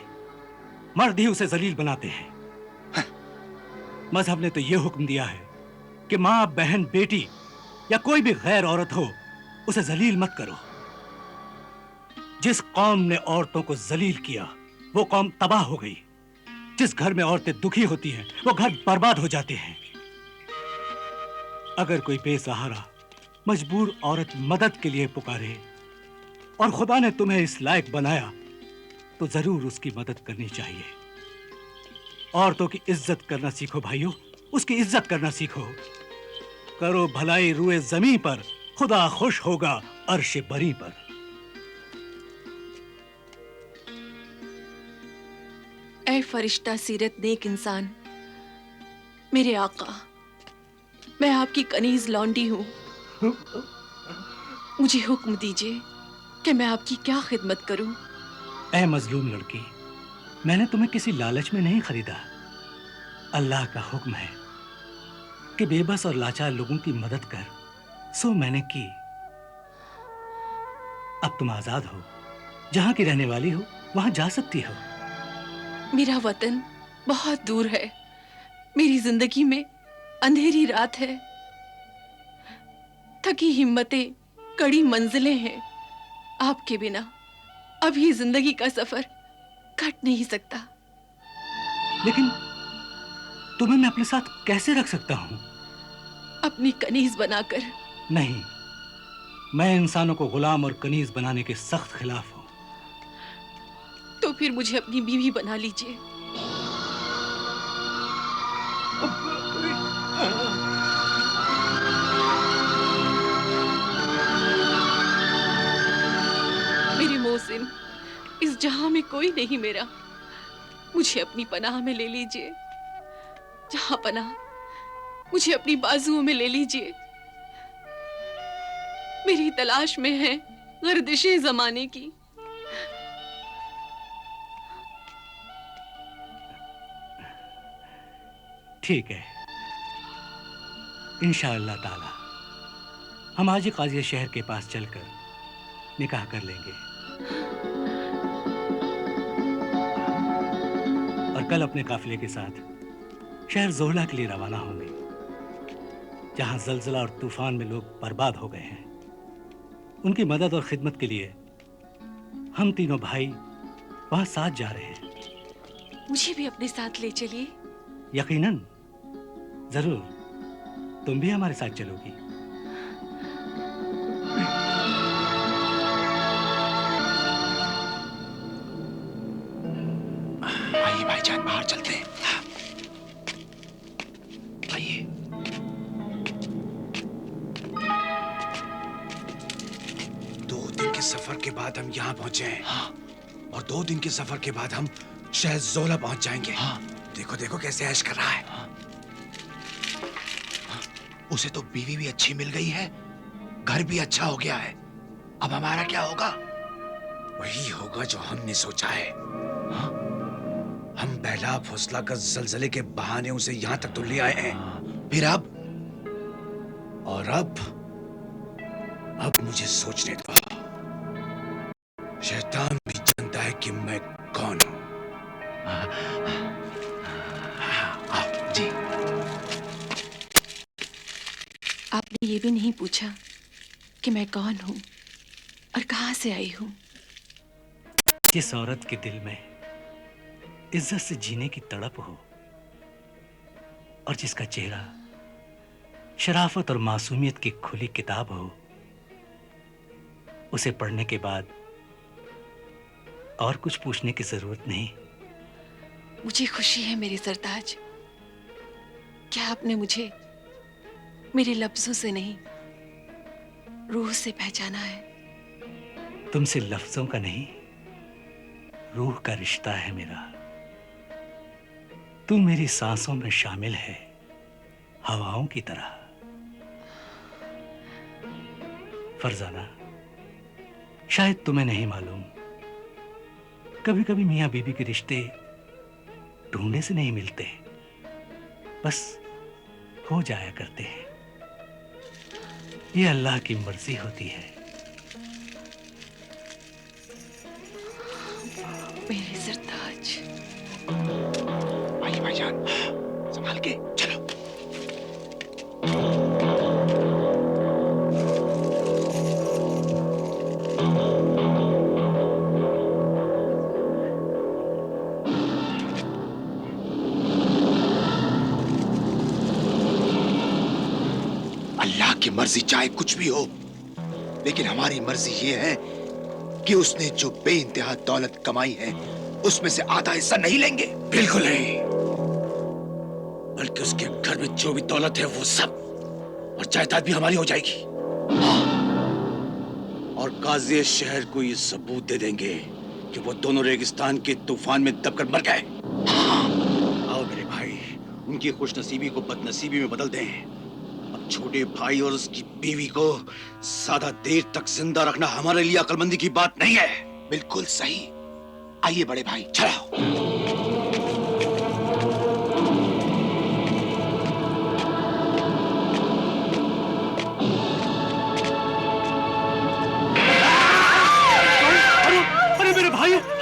Speaker 2: मर्द ही उसे जलील बनाते हैं। मजहब ने तो यह हुक्म दिया है कि मां, बहन, बेटी या कोई भी गैर औरत हो, उसे जलील मत करो। जिस कौम ने औरतों को जलील किया वो कौम तबाह हो गई। जिस घर में औरतें दुखी होती हैं वो घर बर्बाद हो जाते हैं। अगर कोई बेसहारा मजबूर औरत मदद के लिए पुकारे और खुदा ने तुम्हें इस लायक बनाया तो जरूर उसकी मदद करनी चाहिए। औरतों की इज्जत करना सीखो भाइयों, उसकी इज्जत करना सीखो। करो भलाई रुए जमीन पर, खुदा खुश होगा अर्श बरी पर।
Speaker 10: ऐ फरिश्ता सीरत नेक इंसान, मेरे आका, मैं आपकी कनीज लौंडी हूँ। मुझे हुक्म दीजिए कि मैं आपकी क्या खिदमत करूं।
Speaker 2: ऐ मजलूम लड़की, मैंने तुम्हें किसी लालच में नहीं खरीदा। अल्लाह का हुक्म है कि बेबस और लाचार लोगों की मदद कर, सो मैंने की। अब तुम आजाद हो, जहां की रहने वाली हो वहां जा सकती हो।
Speaker 10: मेरा वतन बहुत दूर है, मेरी जिंदगी में अंधेरी रात है, थकी हिम्मतें, कड़ी मंजिलें हैं। आपके बिना अब ये जिंदगी का सफर कट नहीं सकता।
Speaker 2: लेकिन तुम्हें मैं अपने साथ कैसे रख सकता हूं?
Speaker 10: अपनी कनीज बनाकर।
Speaker 2: नहीं, मैं इंसानों को गुलाम और कनीज बनाने के सख्त खिलाफ हूं।
Speaker 10: तो फिर मुझे अपनी बीवी बना लीजिए। मेरे मोहसिन, इस जहां में कोई नहीं मेरा, मुझे अपनी पनाह में ले लीजिए। जहां पनाह, मुझे अपनी बाजुओं में ले लीजिए। मेरी तलाश में है गर्दिशें जमाने की।
Speaker 2: ठीक है, इंशाअल्लाह ताला हम आज ही काजी शहर के पास चलकर निकाह कर लेंगे और कल अपने काफिले के साथ शहर जोहला के लिए रवाना होंगे, जहां जलजला और तूफान में लोग बर्बाद हो गए हैं। उनकी मदद और खिदमत के लिए हम तीनों भाई वहां साथ जा रहे हैं।
Speaker 10: मुझे भी अपने साथ ले चलिए।
Speaker 2: यकीनन, जरूर, तुम भी हमारे साथ चलोगी।
Speaker 8: आइए भाईजान, बाहर चलते हैं। आइए।
Speaker 7: दो दिन के सफर के बाद हम यहाँ पहुंचे हैं। हाँ। और 2 दिन के सफर के बाद हम शहर जोहला पहुंच जाएंगे। हाँ। देखो देखो कैसे ऐश कर रहा है। हाँ।
Speaker 8: उसे तो बीवी भी अच्छी मिल गई है, घर भी अच्छा हो गया है। अब हमारा क्या होगा?
Speaker 7: वही होगा जो हमने सोचा है। हाँ? हम पहला फौसला का जलजले के बहाने उसे यहाँ तक तो ले आए हैं।
Speaker 8: फिर अब?
Speaker 7: और अब मुझे सोचने दो। शैतान भी जानता है कि मैं कौन हूं।
Speaker 8: जी।
Speaker 10: आपने ये भी नहीं पूछा कि मैं कौन हूं और कहां से आई हूं।
Speaker 2: जिस औरत के दिल में इज्जत से जीने की तड़प हो, और जिसका चेहरा शराफत और मासूमियत की खुली किताब हो, उसे पढ़ने के बाद और कुछ पूछने की जरूरत नहीं।
Speaker 10: मुझे खुशी है मेरे सरताज, क्या आपने मुझे मेरे लफ्जों से नहीं, रूह से पहचाना है।
Speaker 2: तुमसे लफ्जों का नहीं, रूह का रिश्ता है मेरा। तू मेरी सांसों में शामिल है, हवाओं की तरह। फरजाना, शायद तुम्हें नहीं मालूम, कभी कभी मियां बीबी के रिश्ते ढूंढने से नहीं मिलते, बस हो जाया करते हैं। ये अल्लाह की मर्जी होती है।
Speaker 10: मेरे सरताज।
Speaker 8: भाईजान, संभाल के चलो। अल्लाह की मर्जी चाहे कुछ भी हो, लेकिन हमारी मर्जी ये है कि उसने जो बेइंतहा दौलत कमाई है उसमें से आधा हिस्सा नहीं लेंगे।
Speaker 7: बिल्कुल नहीं, बल्कि उसके घर में जो भी दौलत है वो सब और जायदाद भी हमारी हो जाएगी। और काजी शहर को ये सबूत दे देंगे कि वो दोनों रेगिस्तान के तूफान में दबकर मर गए। आओ मेरे भाई, उनकी खुशनसीबी को बदनसीबी में बदल दें। अब छोटे भाई और उसकी बीवी को ज्यादा देर तक जिंदा रखना हमारे लिए अक्लमंदी की बात नहीं है।
Speaker 8: बिल्कुल सही। आइए बड़े भाई, चलाओ।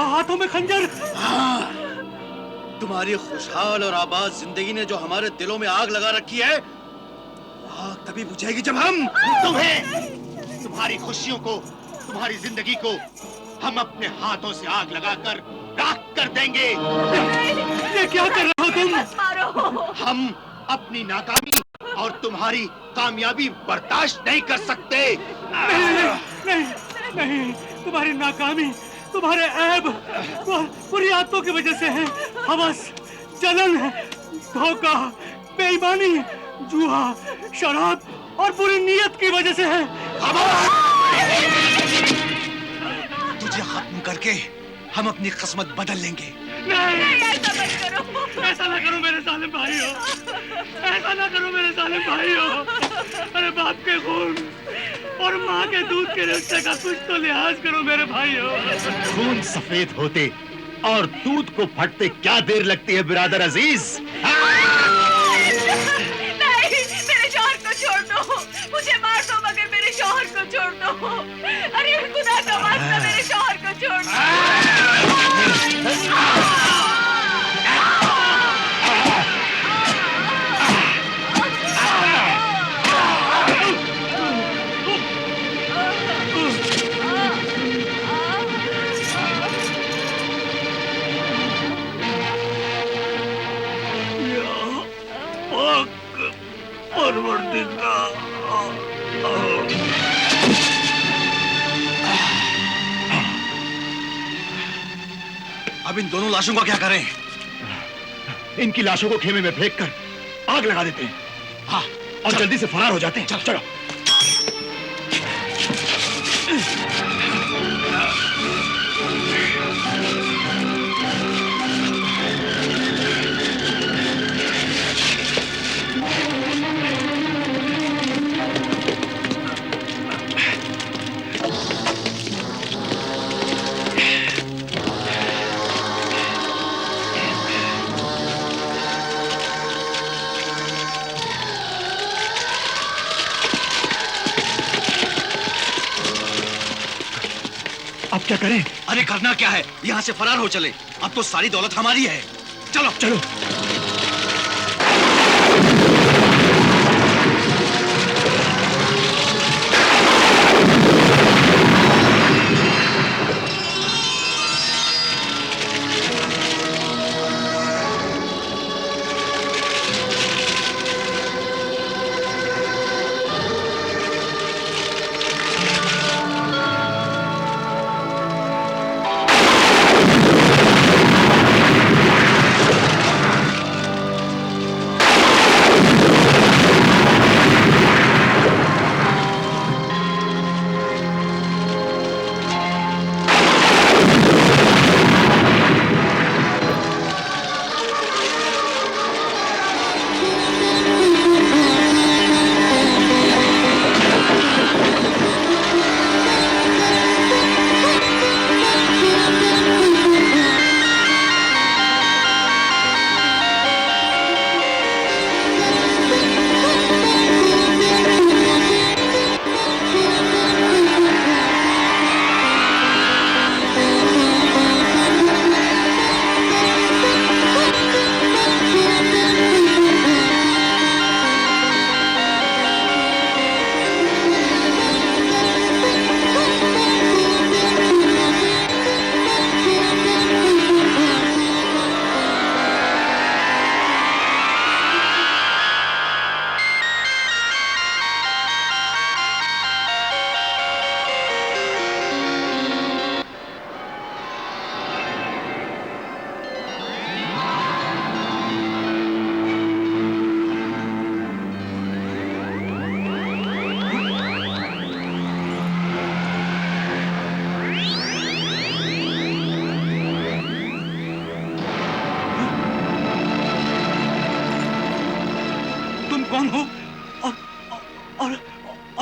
Speaker 2: हाथों में खंजर।
Speaker 7: हाँ, तुम्हारी खुशहाल और आबाद जिंदगी ने जो हमारे दिलों में आग लगा रखी है, आग तभी बुझेगी जब हम
Speaker 8: तुम्हें, तुम्हारी खुशियों को, तुम्हारी जिंदगी को हम अपने हाथों से आग लगाकर राख कर देंगे।
Speaker 2: ये क्या कर रहे हो तुम?
Speaker 8: हम अपनी नाकामी और तुम्हारी कामयाबी बर्दाश्त नहीं कर सकते।
Speaker 2: नहीं, नहीं, नहीं, तुम्हारी नाकामी, तुम्हारे ऐब बुरी आदतों की वजह से है। हवस, जलन, धोखा, बेईमानी, जुआ, शराब और बुरी नीयत की वजह से है।
Speaker 7: तुझे खत्म करके हम अपनी किस्मत बदल लेंगे।
Speaker 2: नहीं, ऐसा मत करो। ऐसा ना करो मेरे सालिम भाइयों, ऐसा ना करो मेरे सालिम भाइयों। अरे बाप के खून और माँ के दूध के रिश्ते का कुछ तो लिहाज करो मेरे भाइयों।
Speaker 4: खून सफेद होते और दूध को फटते क्या देर लगती है बिरादर अजीज?
Speaker 10: नहीं, मेरे शौहर को छोड़ दो, मुझे मार दो मगर मेरे शौहर को छोड़ दो। अरे खुदा का वास्ता मेरे शौहर को छोड़ दो।
Speaker 7: अब इन दोनों लाशों का क्या करें?
Speaker 4: इनकी लाशों को खेमे में फेंक कर आग लगा देते हैं। हाँ, और जल्दी से फरार हो जाते हैं। चलो। अब क्या करें?
Speaker 7: अरे करना क्या है, यहाँ से फरार हो चले। अब तो सारी दौलत हमारी है। चलो
Speaker 4: चलो।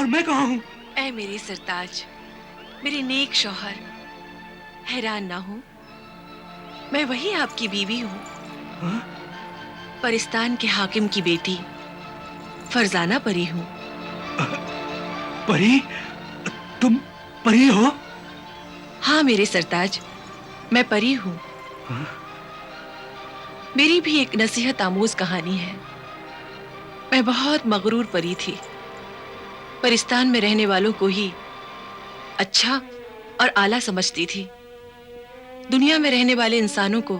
Speaker 2: मैं कहाँ हूँ?
Speaker 10: ऐ मेरे सरताज, मेरे नेक शौहर, हैरान ना हो, मैं वही आपकी बीवी हूँ।
Speaker 2: हाँ?
Speaker 10: परिस्तान के हाकिम की बेटी फरजाना परी हूँ।
Speaker 2: परी? तुम परी हो?
Speaker 10: हाँ मेरे सरताज, मैं परी हूँ। मेरी भी एक नसीहत आमोज कहानी है। मैं बहुत मगरूर परी थी। परिस्तान में रहने वालों को ही अच्छा और आला समझती थी। दुनिया में रहने वाले इंसानों को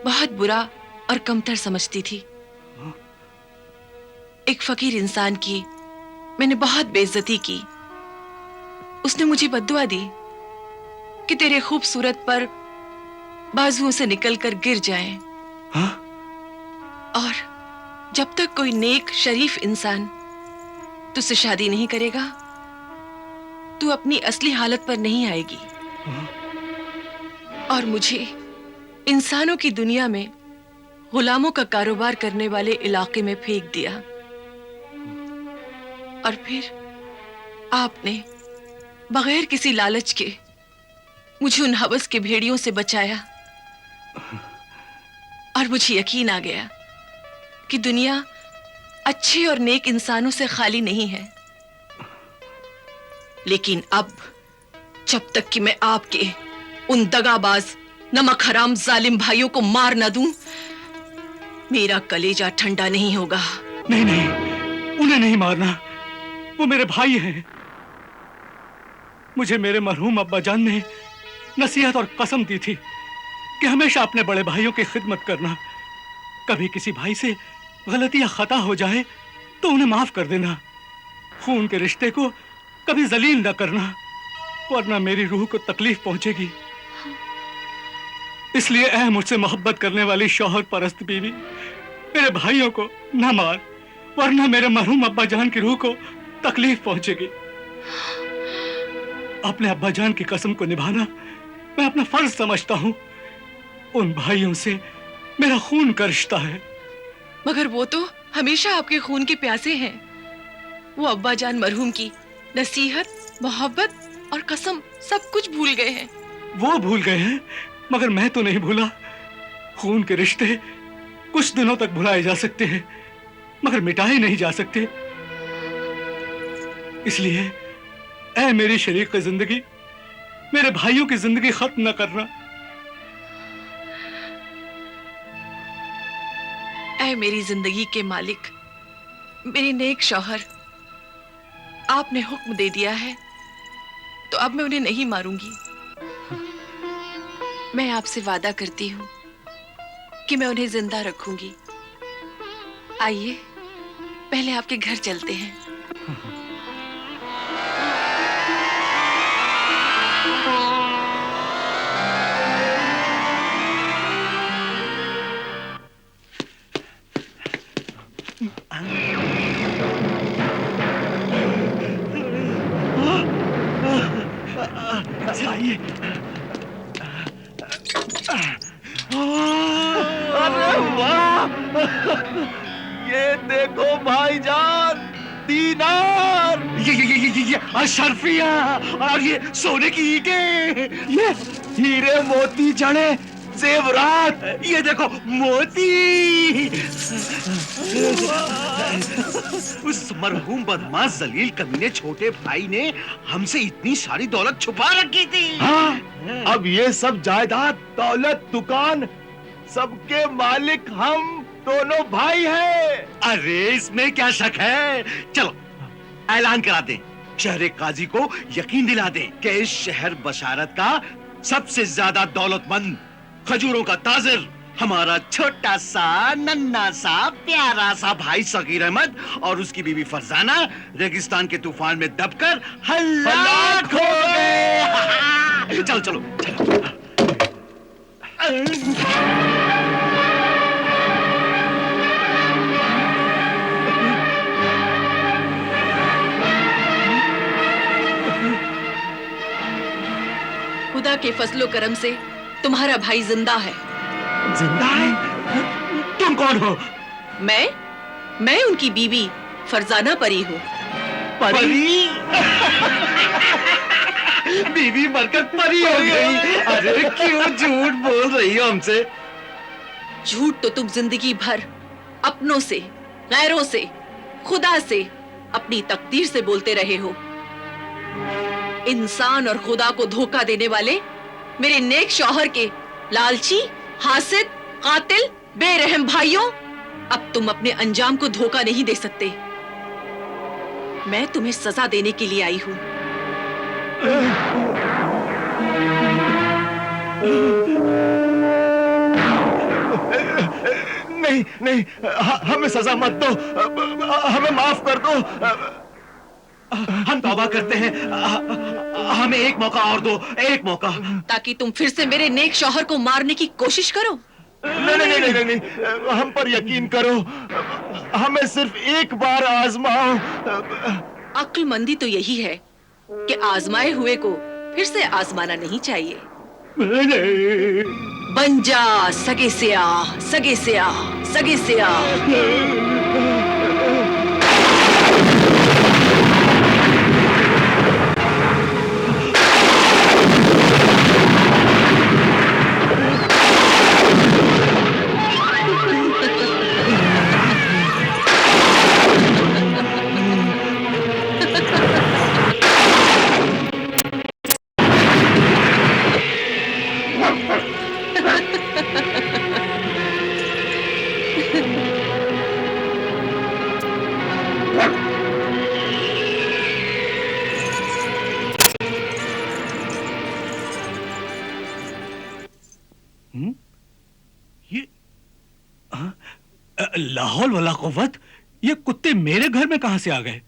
Speaker 10: बहुत बुरा और कमतर समझती थी। एक फकीर इंसान की मैंने बहुत बेइज्जती की। उसने मुझे बद्दुआ दी कि तेरे खूबसूरत पर बाजुओं से निकलकर गिर जाएं।
Speaker 2: हाँ?
Speaker 10: और जब तक कोई नेक शरीफ इंसान तुझसे शादी नहीं करेगा, तू अपनी असली हालत पर नहीं आएगी। और मुझे इंसानों की दुनिया में गुलामों का कारोबार करने वाले इलाके में फेंक दिया। और फिर आपने बगैर किसी लालच के मुझे उन हवस के भेड़ियों से बचाया। और मुझे यकीन आ गया कि दुनिया अच्छे और नेक इंसानों से खाली नहीं है। लेकिन अब जब तक कि मैं आपके उन दगाबाज नमक हराम जालिम भाइयों को मार न दूं, मेरा कलेजा ठंडा नहीं होगा।
Speaker 2: नहीं नहीं, उन्हें नहीं मारना, वो मेरे भाई हैं। मुझे मेरे मरहूम अब्बा जान ने नसीहत और कसम दी थी कि हमेशा अपने बड़े भाइयों की खिदमत करना। कभी किसी भाई से गलती या खता हो जाए तो उन्हें माफ कर देना। खून के रिश्ते को कभी जलील न करना, वरना मेरी रूह को तकलीफ पहुंचेगी। इसलिए ऐ मुझसे मोहब्बत करने वाली शौहर परस्त बीवी, मेरे भाइयों को न मार, वरना मेरे मरहूम अब्बा जान की रूह को तकलीफ पहुंचेगी। अपने अब्बा जान की कसम को निभाना मैं अपना फर्ज समझता हूं। उन भाइयों से मेरा खून का रिश्ता है।
Speaker 10: मगर वो तो हमेशा आपके खून के प्यासे हैं। वो अब्बा जान मरहूम की नसीहत, मोहब्बत और कसम सब कुछ भूल गए हैं।
Speaker 2: वो भूल गए हैं, मगर मैं तो नहीं भूला। खून के रिश्ते कुछ दिनों तक भुलाए जा सकते हैं, मगर मिटाए नहीं जा सकते। इसलिए ऐ मेरी शरीक जिंदगी, मेरे भाइयों की जिंदगी खत्म न करना।
Speaker 10: ऐ मेरी जिंदगी के मालिक, मेरी नेक शौहर, आपने हुक्म दे दिया है तो अब मैं उन्हें नहीं मारूंगी। मैं आपसे वादा करती हूँ कि मैं उन्हें जिंदा रखूंगी। आइए पहले आपके घर चलते हैं।
Speaker 2: आइए।
Speaker 3: अरे वाह, ये देखो भाईजान, दीनार।
Speaker 7: ये अशरफिया और ये सोने की ईंटें,
Speaker 3: ये हीरे मोती जड़े जेवरात,
Speaker 7: ये देखो मोती। उस मरहूम बदमाश जलील कमीने छोटे भाई ने हमसे इतनी सारी दौलत छुपा रखी थी।
Speaker 3: हाँ, अब ये सब जायदाद, दौलत, दुकान, सबके मालिक हम दोनों भाई हैं।
Speaker 7: अरे इसमें क्या शक है। चलो ऐलान करा दें, शहर काजी को यकीन दिला दें कि इस शहर बशारत का सबसे ज्यादा दौलतमंद, खजूरों का ताजिर, हमारा छोटा सा नन्ना सा प्यारा सा भाई सगीर अहमद और उसकी बीवी फरजाना रेगिस्तान के तूफान में दबकर हलाक हो गए। चलो चलो चलो।
Speaker 10: खुदा के फजलो करम से तुम्हारा भाई जिंदा है।
Speaker 7: जिंदा है? तुम कौन हो?
Speaker 10: मैं उनकी बीवी फरजाना परी हूँ।
Speaker 7: परी? बीवी मरकर परी हो गई। अरे क्यों झूठ बोल रही हो हमसे?
Speaker 10: झूठ तो तुम जिंदगी भर अपनों से, गैरों से, खुदा से, अपनी तकदीर से बोलते रहे हो। इंसान और खुदा को धोखा देने वाले मेरे नेक शौहर के लालची, हासिद, कातिल, बेरहम भाइयों, अब तुम अपने अंजाम को धोखा नहीं दे सकते। मैं तुम्हें सजा देने के लिए आई हूं।
Speaker 4: नहीं नहीं, हमें सजा मत दो, हमें माफ कर दो।
Speaker 7: हम तौबा करते हैं, हमें एक मौका और दो, एक मौका।
Speaker 10: ताकि तुम फिर से मेरे नेक शौहर को मारने की कोशिश करो।
Speaker 4: नहीं नहीं नहीं नहीं, नहीं, हम पर यकीन करो, हमें सिर्फ एक बार आजमाओ।
Speaker 10: अक्लमंदी तो यही है कि आजमाए हुए को फिर से आजमाना नहीं चाहिए। बन जा सगे से आ, सगे से आ, सगे से आ।
Speaker 2: लाहौल वला कुव्वत, ये कुत्ते मेरे घर में कहां से आ गए?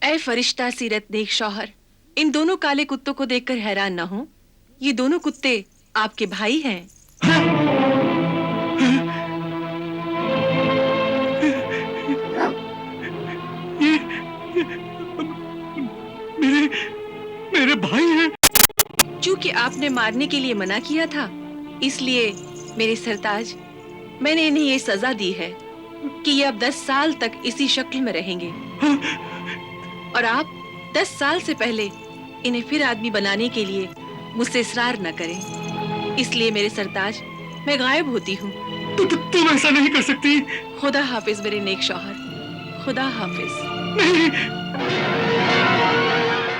Speaker 10: ऐ फरिश्ता सीरत नेक शौहर, इन दोनों काले कुत्तों को देखकर हैरान ना हो। ये दोनों कुत्ते आपके भाई हैं।
Speaker 2: ये मेरे भाई हैं।
Speaker 10: चूंकि आपने मारने के लिए मना किया था, इसलिए मेरे सरताज, मैंने इन्हें ये सजा दी है कि ये अब 10 साल तक इसी शक्ल में रहेंगे। और आप 10 साल से पहले इन्हें फिर आदमी बनाने के लिए मुझसे इसरार न करें। इसलिए मेरे सरताज, मैं गायब होती हूँ।
Speaker 2: तुम ऐसा नहीं कर सकती।
Speaker 10: खुदा हाफिज मेरे नेक शौहर, खुदा हाफिज।
Speaker 2: नहीं।